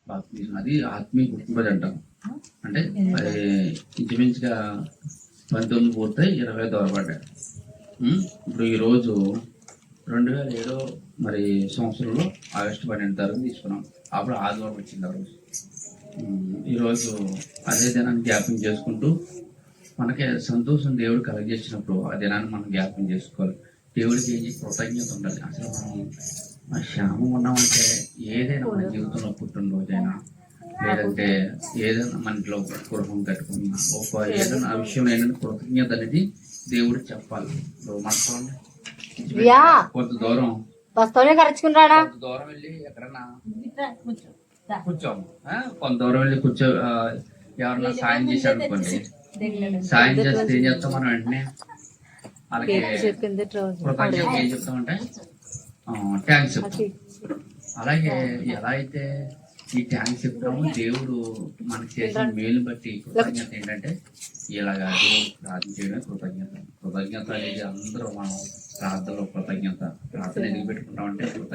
బాప్తిజం అది ఆత్మీయ పుట్టినరోజు అంటాం. అంటే అది ఇంచుమించుగా 19 పూర్తయి 20 దూరపడ్డాయి. ఇప్పుడు ఈరోజు 2007 మరి సంవత్సరంలో ఆగస్టు 12 తారీఖు తీసుకున్నాం. అప్పుడు ఆదివారం వచ్చింది. ఆ రోజు ఈరోజు అదే దినాన్ని జ్ఞాపకం చేసుకుంటూ మనకి సంతోషం దేవుడు కలగజేసినప్పుడు ఆ దినాన్ని మనం జ్ఞాపకం చేసుకోవాలి. దేవుడికి ఏం కృతజ్ఞత ఉండాలి. అసలు మనం క్షేమం ఉన్నామంటే ఏదైనా మన జీవితంలో పుట్టినరోజైనా లేదంటే ఏదైనా మన ఇంట్లో గృహం కట్టుకున్నా ఒక ఏదైనా ఆ విషయం ఏంటంటే కృతజ్ఞత అనేది దేవుడు చెప్పాలి. కొంత దూరం కొంత దూరం వెళ్ళి ఎక్కడన్నా కూర్చోము, కొంత దూరం వెళ్ళి ఎవరన్నా సాయం చేశారు అనుకోండి, సాయం చేస్తే ఏం చేస్తాం మనం వెంటనే అలాగే కృతజ్ఞత ఏం చెప్తామంటే థ్యాంక్స్ చెప్తాం. అలాగే ఎలా అయితే ఈ థ్యాంక్స్ చెప్తాము దేవుడు మనకి చేసిన మేలు బట్టి కృతజ్ఞత ఏంటంటే ఇలాగా దేవుడు ప్రార్థన చేయడమే కృతజ్ఞత. కృతజ్ఞత అనేది అందరూ మనం ప్రార్థనలో ప్రార్థన ఎందుకు పెట్టుకుంటామంటే